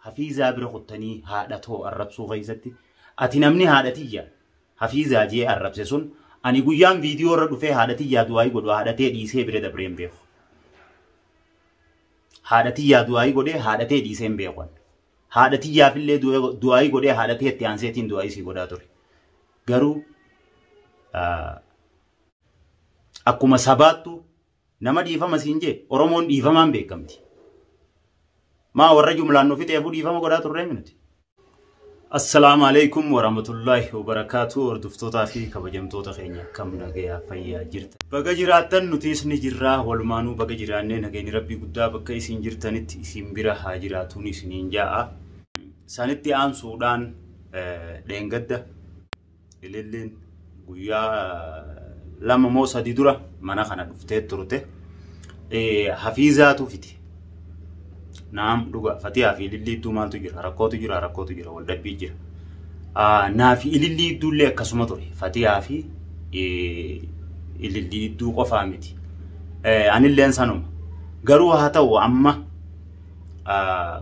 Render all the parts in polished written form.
حفيزة برخطني هادته الربسو غيزتي أتنمني هادتي حفيزة جي الربسون أني قيام فيديو رد في هادتي يا دواي قد هادتي ديسي برد بريم بيخ هادتي يا دواي قد هادتي ديسي بيخوان هادتي يا في اللي دواي قد هادتي تيانسيتين دواي سي قداتوري قرو أكما سباتو نما ديفا مسينجي أرمون ديفا من بيكمتي ما ورجو ملانو في تيفو ديفا مقداتور ريمنتي السلام عليكم ورحمة الله وبركاته وردفتوتا في كبجمتوتا خينيا كم نغيا فيا جرت بقى جراتن نتيس نجرا والمانو بقى جراني نغيني ربي قدا بقى اسين جرتنت اسين برا هاجراتوني سنين جاء سانتي آن سودان دينغد إليلين قويا لما موسى دي دورا مانا خانا دفتيت تروتي حفيظاتو فتي نعم دوغا فتيها في للي دو مالتو جرا ركوتو جرا والدبي جرا نافي للي دو لي كسمتوري فتيها في للي دو قفامتي عن اللي انسانهم غرو هاتو اما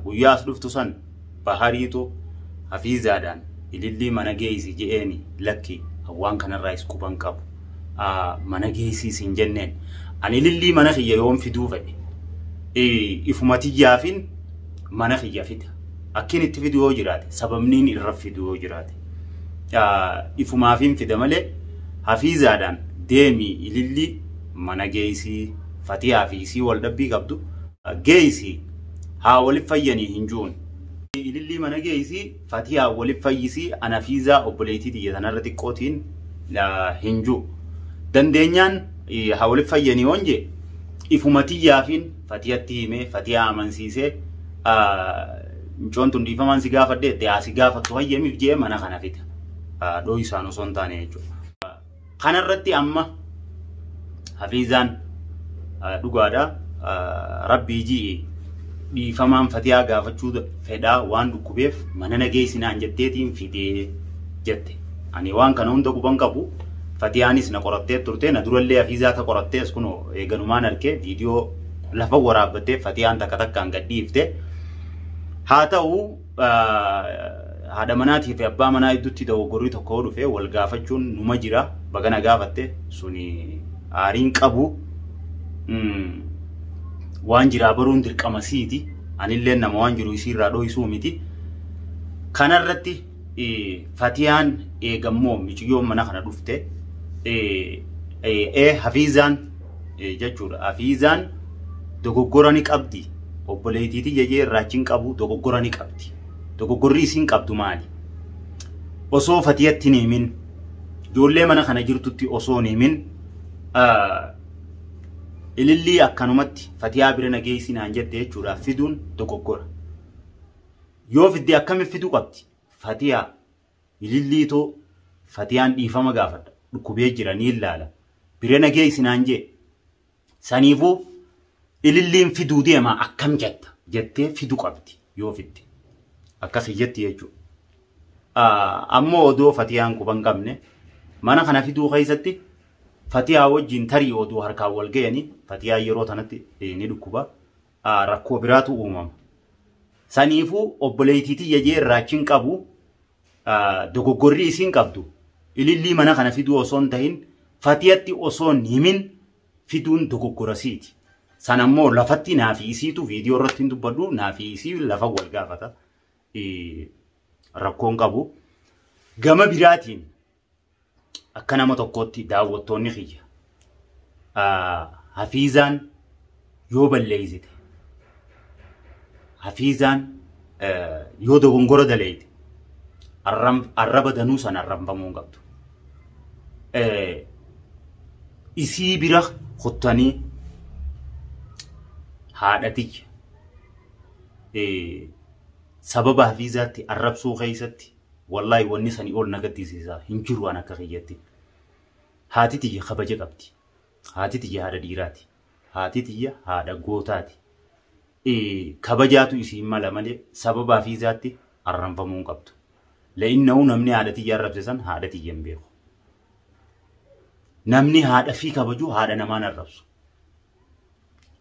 قياس دفتو سن بحريتو حفيظادان للي مناجيسي جيني لكي هوان كان الرئيس كوبان كابو مناجيسي سنجنن عن للي مناخي يوم في دوفي إفماتي جافين مناخي جافته أكين التفيديو جراتي سببنين الرفيديو جراتي إفما فين في دمله حفيظادان ديمي للي مناجيسي فتيها فيسي والدبي قبضو جيسي هاولي فيني هنجون للي مناجيسي فتيها ولي فيسي أنا فيزا أوبليتي دي تنارتي كوتين لا هنجو دندنيان هاولي فيني ونجي إفماتي جافين فتياتي مي فتيا أمانسيسه نجون تندي فمان سيجافة ده تياسيجافة توهي يمي بجيه منا خنا فيته دوي سانو سونتاني جو خنا رتي أما حفيظان دوغادا ربي جي di famam fatia gafa chuda feda wandu kubef manana geisina anjettetin fide jette ani wan kana hunda kubankabu fatianis na qoratte turte na duralle afiza ta qoratte kuno eganuman arke video lafa warabate fatian takatakan gadifte hatau hada manati fi abba mana idutti do gorri to kodu fe wal gafachun numa jira bagana gafatte suni arin qabu وانجرا برون درقمسيتي انيلن نما وانجرو يسيرا دو يسوميتي كانرتي فاتيان غمو ميچيو منا خنا دفته حفيظان جچور حفيظان دوغوراني قبدي اوبليتيتي يجي راچين قبو دوغوراني قبدي دوغوري سين قبدو مالي اوسو فاتياتي نيمين جولله منا خنا جرتوتي اوسو نيمين إللي أكانومتي فتيا برنا جيسين عنجت جورا فيدون دوكوكورا يوف الدي أكمل فيدو قبتي فتيا إللي تو فتيان إيفا مغافت لكوبيه جراني اللالا برنا جيسين عنجي سانيفو إللي فيدو دي ما أكم جت فيدو قبتي يوف الدي أكاسي جت يجو أمو دو فتيان كوبان قمني مانا خنا فيدو خيزتي فتيا وجين تري ودو هركا والجيني فتيا يرو تنتي ندكوبا ركو براتو أمم سانيفو أوبليتيتي يجي راكين كابو دوغوري سين كابدو إللي منا خنا فيدو أصون تهين فتياتي أصون يمين فيدون دوغوراسيتي سانمو لفتي نافي سيتو فيديو رتين دبدو نافي سي لفا والجافتا ركون كابو جما براتين أكنا متوقعتي دعوتوني خيّة حفيظان يوبل ليزيد حفيظان يودو غنغورو دليد الرب دنوسان الرب بمونغبتو إسي برخ خطاني حادتي سبب حفيظاتي الرب سو خيستي والله ونساني أول نقدي سيسا هنجروا أنا كغيتي هاتي تيجي خبجة قبتي هاتي تيجي هذا ديراتي هاتي تيجي هذا غوتاتي خبجاتو يسي مالا مالي سبب في ذاتي أرم فمون قبتو لأنه نمني هذا تيجي الرب سيسان هذا تيجي ينبيخو نمني هذا في خبجو هذا نمان الربسو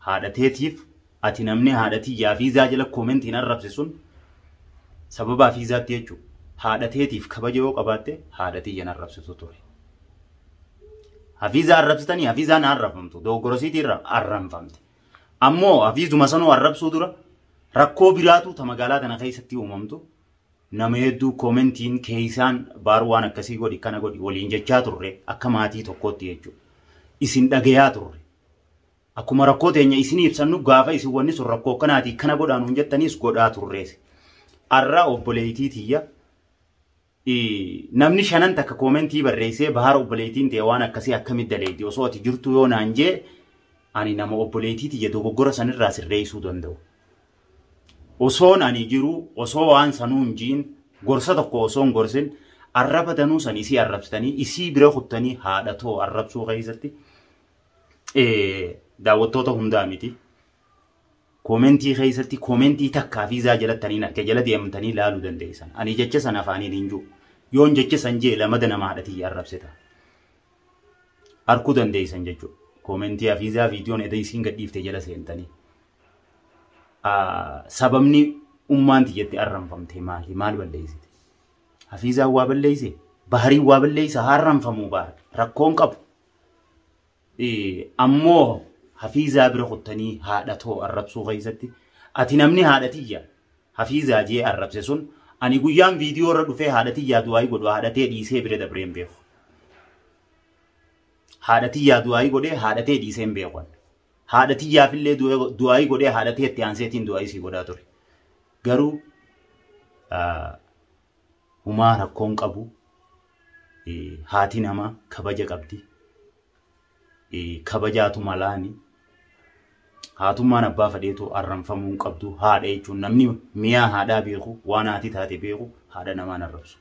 هذا تيتيف أتي نمني هذا تيجي في ذاتي لك كومنتين الرب سيسون sababa hafiizaatti jechuudha. Haadhateetiif kabaja yoo qabaatte haadhatii yana arrabsitu ture. Hafiizaa arrabsitanii hafiizaan arrabfamtu dogoggorosiitii irra arrabfamte. Ammoo hafiizuma sanuu arrabsuu dura rakkoo biraatu ta magaalaa tana keessatti uumamtu nama hedduu koomentiin keessaan baaruu waan akkasii godhi kana godhi waliin jechaa turre akka maatii tokkootti jechuudha. Isin dhagayaa turre. Akkuma rakkoo teenya isin ibsannu gaafa isin wanni sun rakkoo kanaati kana godhaanuun jettaniis godhaa turrees. Arraa obboleettii tiyya namni shanan takka koomentii barreessee bahara obboleettiin ta'e waan akkasii akkamitti daleetti osoo ati jirtu yoo naan jee ani nama obboleettii tiyya dogoggora sanirraa sirreessuu danda'u. Osoon ani jiru osoo waan sanuun jiin gorsa tokko osoon gorsin arraba danuu san isii arrabsitanii isii bira kuttanii haadhatoo arrabsuu keessatti daawwattoota hundaa miti. Koomentii keessatti koomentii takkaa fi izaa jalattanii akka jala deemtanii ilaaluu dandeessan. Ani jecha sana afaaniin hin jiru. Yoon jecha san jee lamada nama haadhatii arrabsita. Arkuu dandeessan jechuudha. Koomentii hafiizaa viidiyoon edda isiin gadhiifte jala seentanii. Sababni ummaan tiyyaatti arrabfamte maali? Maal balleessite? Hafiizaa waa balleesse? Baharii waa balleessa harrabfamuu baara. Rakkoon qabu. Ammoo hafiizaa bira kuttanii haadhatoo arrabsuu keessatti ati namni haadhatiyya hafiizaa jee arrabse sun ani guyyaan viidiyoo irra dhufee haadhatiyyaa du'aayii godhu haadhatee dhiisee bira dabreen beeku. Haadhatiyyaa du'aayii godhee haadhatee dhiiseen beekan. Haadhatiyyaafillee du'aayii godhee haadhatee itti aanseetiin du'aayii sii godhaa ture. Garuu humaa rakkoon qabu haati nama kabaja qabdi. Kabajaatu malaani. Haatummaan abbaa fadheetu arrabfamuu qabdu haadha jechuun namni miyaa haadhaa beeku waan haati taate beeku haadha namaan arrabsu.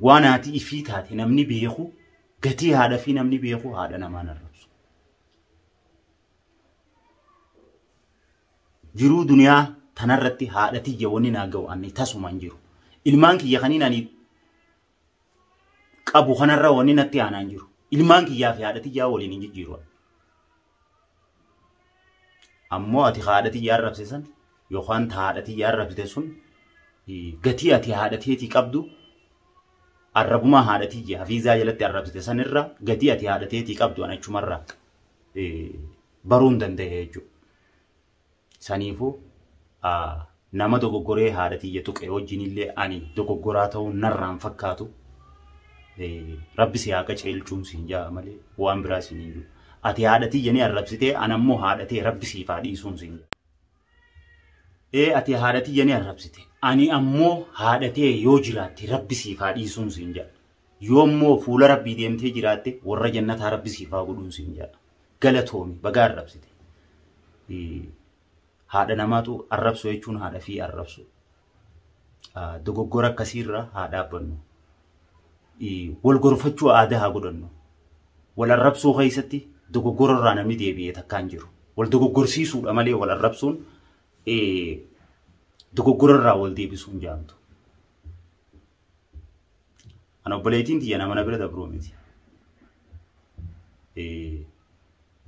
Waan haati ifii taate namni beeku gatii haadha fi namni beeku haadha namaan arrabsu. Jiruu duniyaa tanarratti haadhatiyya wanni naa ga'u ani tasumaan jiru. Ilmaan kiyya kaniin ani qabu kanarra wanni natti aanaan jiru. Ilmaan kiyyaa fi haadhatiyyaa waliin hin jijjiiru. Ammoo ati haadhatiyyaa arrabsisan yookaan haadhatiyyaa arrabsite sun gatii ati haadhateetii qabdu arrabumaa haadhatiyyaa hafiizaa jalatti arrabsite sanirra gatii ati haadhateetii qabdu anachumarraa baruun danda'e jechuudha. Saniifuu nama dogoggoree haadhatiyya tuqe wajjinillee ani dogoggoraa ta'uun narraan fakkaatu. Rabbi si haa qaceelchuun siin jaa malee waan biraa siin hin jiru. Ati haadhatiyya ni arrabsitee anammoo haadhatee rabbi siif haa dhiisuun siin jaa. Ati haadhatiyya ni arrabsite ani ammoo haadhatee yoo jiraatte rabbi siif haa dhiisuun siin jaa. Yoommoo fuula rabbii deemtee jiraatte warra jannataa rabbi siif haa godhuun siin jaa. Galatoomi bagaa arrabsite. Haadha namaatu arrabsu jechuun haadha fi arrabsu. Dogoggora akkasiirra haa dhaabbannu. Wal gorfachuu aadaa haa godhannu. Wal arrabsuu keessatti dogoggora irraa namni deebi'ee takkaan jiru. Wal dogoggorsiisuudha malee wal arrabsuun dogoggora irraa wal deebisuun jaamtu. Ana obboleettiin tiyya nama na bira dabruu miti.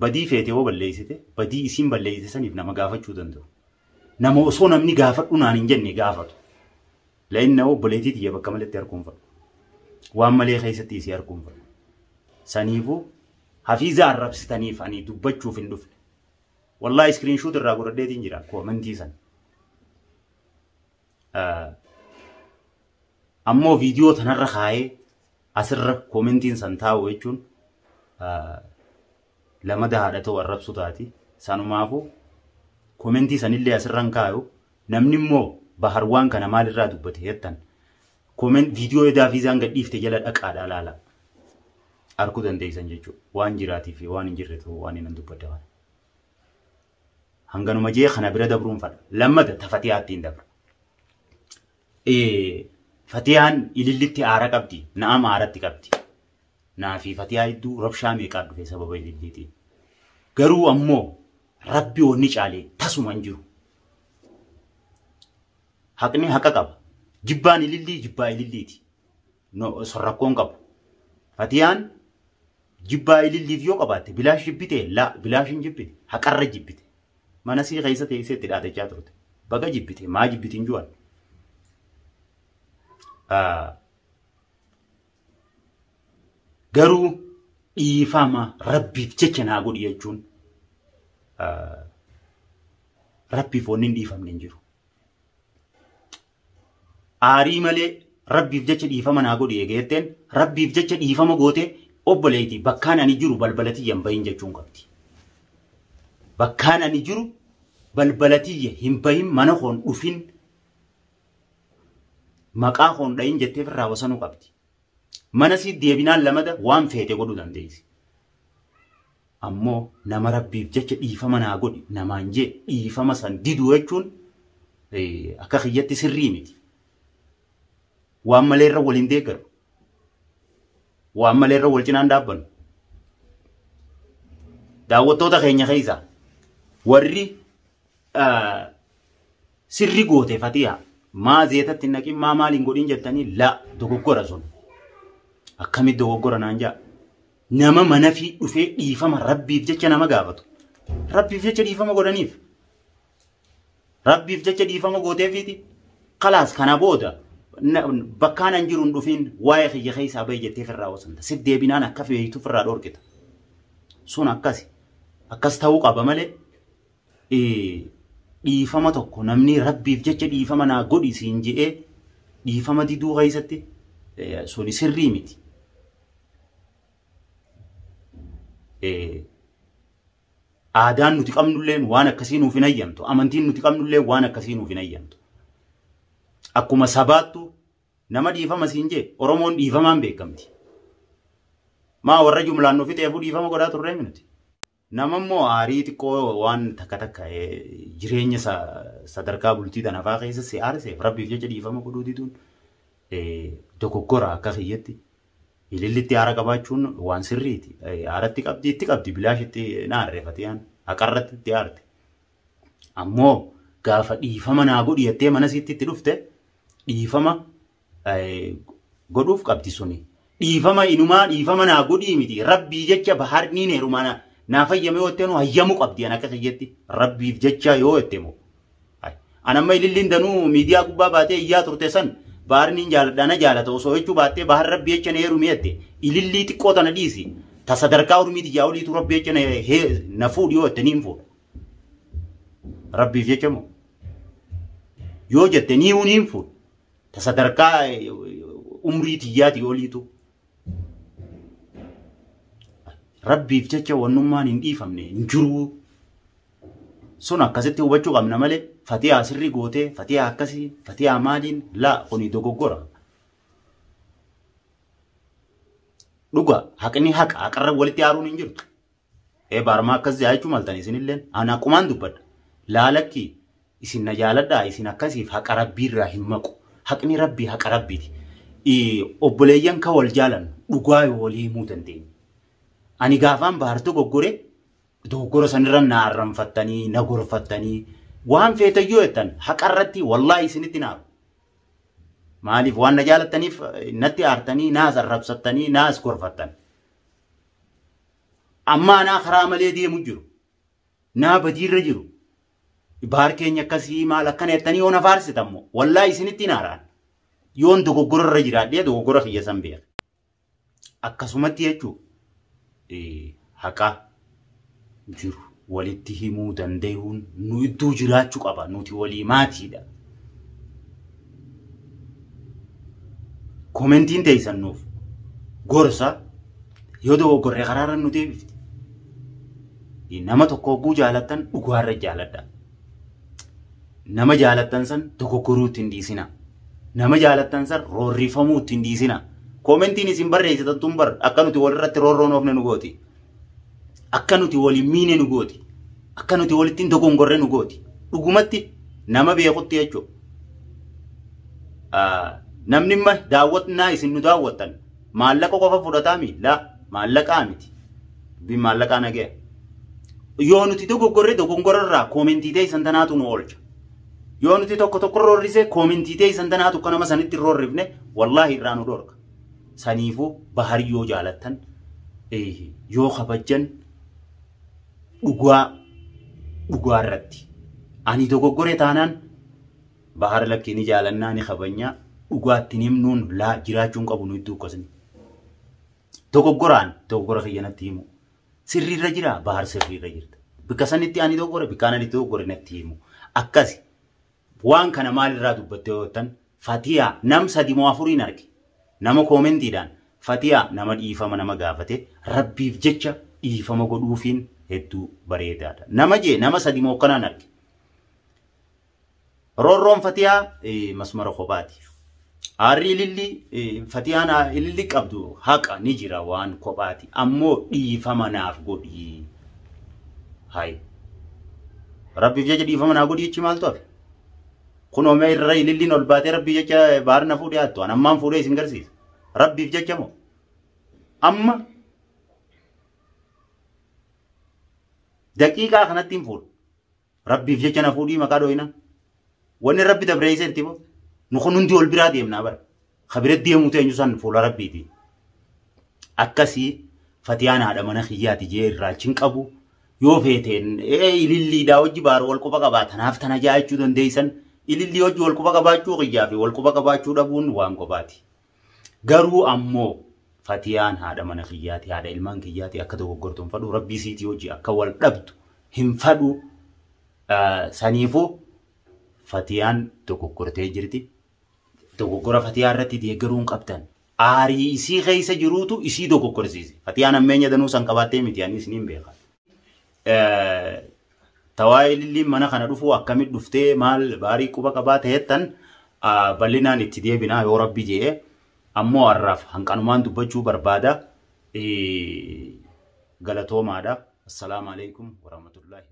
Badii feete yoo balleessite badii isiin balleessite saniif nama gaafachuu danda'u. Nama osoo namni gaafadhu naan hin jenne gaafatu. Lainna obboleettii tiyya bakka malatti harkuunfadhu. Waan malee keessatti isii harkuunfadhu. Saniifuu hafiizaa arrabsitaniif ani dubbachuuf hin dhufne. Wallahi screenshot irraa godhadheetiin jira koomentii san. Ammoo viidiyoo tanarra kaayee asirra koomentiin san taa'u jechuun lamada haadha ta'u arrabsu taati. Sanumaafuu koomentii sanillee asirran kaayu namni immoo baharwaan kana maalirraa dubbate jettan. Viidiyoo edaa viizaan gadhiifte jala dhaqaadha laala. Arkuu dandeessan jechuudha. Waan jiraatii fi waan hin jirre ta'uu waan hin dubbadda waan. Hanganuma jee kana bira dabruun fadha. Lammata tafatiyaatti hin dabra. Fatiyaan ilillitti aara qabdi. Na'am aaratti qabdi. Naafi fatiyaa hedduu rabshaa meeqaa dhufe sababa ililliitiin. Garuu ammoo rabbi wanni caalee tasuma hin jiru. Haqni haqa qaba. Jibbaan ilillii jibbaa ililliiti. Sorrakkoon qabu. Fatiyaan jibbaa ililliif yoo qabaatte bilaash jibbite laa bilaash hin jibbite haqarra jibbite. Mana sii keessa teessee itti dhaatachaa turte. Baga jibbite maa jibbitiin ju'an. garuu dhiifama rabbiif jecha naa godhi jechuun rabbiif wanni hin dhiifamne hin jiru. Aarii malee rabbiif jecha dhiifama naa godhi eegetteen rabbiif jecha dhiifama goote obboleetii bakkaan ani jiru balbalatiyya hin bahin jechuun qabdi. Bakkaan ani jiru balbalatiyya hin bahin mana koon dhufin maqaa koon dhayin jettee firraa wasanuu qabdi. Mana si deebinaan lamada waan feete godhuu dandeessi. Ammoo nama rabbiif jecha dhiifama naa godhi namaan jee dhiifama san diduu jechuun akka kiyyatti sirrii miti. Waan malee irra waliin deeggaru. Waan malee irra wal cinaan dhaabbanu. Daawwattoota keenya keessaa warri sirri goote fatiyaa maa zeetatti naqin maa maaliin godhin jettanii la dogoggora sun. Akkamitti dogoggora naan jaa. Nama mana fi dhufee dhiifama rabbiif jecha nama gaafatu. Rabbiif jecha dhiifama godhaniif. Rabbiif jecha dhiifama gooteefiiti. Kalaas kana booda bakkaan an jiruun dhufiin waa'ee kiyya keessaa bahi jettee firraa wasanta. Si deebinaan akka feeyitu firraa dhorkita. Sun akkasi. Akkas ta'uu qaba malee dhiifama tokko namni rabbiif jecha dhiifama naa godhi siin je'ee dhiifama diduu keessatti suni sirrii miti. Aadaan nuti qabnulleen waan akkasii nuuf hin ayyamtu. Amantiin nuti qabnulleen waan akkasii nuuf hin ayyamtu. Akkuma sabaattu nama dhiifama siin jee Oromoon dhiifamaan beekamti. Maa warra jumlaan nufi ta'eefuu dhiifama godhaa turre minuti. Nama immoo aarii xiqqoo waan takka takka jireenya sadarkaa bultii tanafaa keessa si aarseef rabbiif jecha dhiifama godhuu diduun dogoggora akka kiyyatti. Ilillitti aara qabaachuun waan sirriiti. Aaratti qabdi itti qabdi bilaashitti naarreefatiyaan haqarratti itti aarte. Ammoo gaafa dhiifama naa godhi jettee mana siitti itti dhufte dhiifama godhuuf qabdi suni. Dhiifama inumaa dhiifama naa godhii miti. Rabbii jecha baharni neerumaa naa fayyame yoo ta'u hayyamu qabdi an akka kiyyatti. Rabbiif jecha yoo jette moo. Anamma ililliin danuu miidiyaa gubbaa baatee iyyaa turte san. Baharniin jaaladhaana jaalata osoo jechuu baattee bahar rabbi jecha na heerumee jette ilillii xiqqoo tana dhiisi ta sadarkaa urmiiti yaa oliitu rabbi jecha na fuudhi yoo jette niin fuudha. Rabbiif jecha moo yoo jette niin fuudha ta sadarkaa umriiti yaati oliitu. Rabbiif jecha wannummaan hin dhiifamne hin jiru. Sun akkasitti hubachuu qabna malee fatiyaa sirri gootee fatiyaa akkasii fatiyaa maaliin la kuni dogoggora. Dhuga haqni haqarra walitti aaruun hin jirtu. Baarmaa akkas jaayachuu maltan isinilleen ana qumaan dubbadha. Laalakki isin na jaaladhaa isin akkasiif haqa rabbiirraa hin maqu. Haqni rabbii haqa rabbiiti. Obboleeyyan ka wal jaalan dhugaa yoo walii himuu dandeenya. Ani gaafaan bahartuu goggore dogoggora sanirra na arranfattanii na gorfattanii waan feetayyoo jettan haqarratti wallaahi isinitti naaru. Maaliif waan na jaalattaniif natti aartanii naas arrabsattanii naas gorfattan. Amma anaa karaa malee deemu jiru. Naa badiirra jiru. Baar keenya akkasii maal akkana jettanii yoo na faarsitammoo wallaahi isinitti naaraan. Yoon dogoggorarra jiraadhee dogoggora kiyya san beeka. Akkasumatti jechuu haqaa jiru walitti himuu danda'uun nu iddoo jiraachuu qaba nuti walii maatiidha. Komentiin teessannuuf gorsa yoo dogoggorree karaarra nu deebifti. Nama tokko oguu jaalattan dhugaarra jaaladha. Nama jaalattan san dogoggoruutti hin dhiisina. Nama jaalattan san roorrifamuutti hin dhiisina. Komentiin isin barreessitan tun bar akka nuti walirratti roorroon oofne nu gooti. Akka nuti waliin miine nu gooti. Akka nuti walitti hin dogongorre nu gooti. Dhugumatti nama beekutti jechuudha. Namni imma daawwatnaa isin nu daawwattan maallaqa qofa fudhataa miila maallaqaa miti. Dubbiin maallaqaa nagaya. Yoo nuti dogoggorre dogongorarraa koomentii teessan tanaatu nu oolcha. Yoo nuti tokko tokko roorrise koomentii teessan tanaatu akka nama sanitti roorrifne wallaahi irraa nu dhorka. Saniifuu bahar yoo jaalattan yoo kabajjan dhugaa irratti ani dogoggore taanaan bahar lakkini jaalannaa ni kabanya dhugaatti himnuun laa jiraachuun qabu nu iddoo akkasini. Dogoggora kiyyanatti himu. Sirriirra jira bahar sirriirra jirta. Bikka sanitti ani dogoggora bikkaan ani dogoggora natti himu. Akkasi waan kana maalirraa dubbattee yootan Fatiyaa nam 3 moo 4 arge. Nama koomentiidhaan Fatiyaa nama dhiifama nama gaafate rabbiif jecha dhiifama godhuufiin hedduu bareedaadha. Nama 3 moo kanaan arge. Roorroon Fatiyaa masmara kophaati. Aarri ililli Fatiyaan ililli qabdu haqa ni jira waan kophaati. Ammoo dhiifama naaf godhi. Hai. Rabbiif jecha dhiifama naaf godhi jechi maal ta'e? Kunoo mee irra ililliin ol baatee rabbii jecha baar na fuudhee hattu. Ammaan fuudhee isin garsiisa. Rabbiif jecha moo? Amma daqiiqaa kanatti hin fuudhu. Rabbiif jecha na fuudhii maqaa dho'ina. Wanni rabbi dabreessee itti boo. Nu kun hundi ol biraa deemnaa bara. Kabiratti deemuutu eenyu san fuula rabbiiti. Akkasii Fatiyaan haadha mana kiyyaati jee irraalchin qabu. Yoo feeteen ililliidhaa hojii baaruu wal quba qabaa tanaaf tana jaa'achuu dandeessan. Ilillii hojii wal quba qabaachuu qiyyaa fi wal quba qabaachuu dhabuun waan kophaati. Garuu ammoo Fatiyaan haadha mana kiyyaati haadha ilmaan kiyyaati akka dogoggortuun fadhu rabbii siitii hojii akka wal dhabdu hin fadhu saniifuu Fatiyaan dogoggortee jirti. Dogoggora Fatiyaa irratti deeggaruun qabdan. Aarii isii keessa jiruutu isii dogoggorsiise. Fatiyaan ammeenya danuu san qabaattee miti anis niin beeka. Tawaa'ee ililliin mana kana dhufuu akkamit dhuftee maal baarii quba qabaa ta'ettan bal'inaan itti deebinaa yoo rabbi jee ammoo har'aaf hanqanumaan dubbachuu barbaada. Galatoomaadha. Assalaamu alaikum warahmatullahi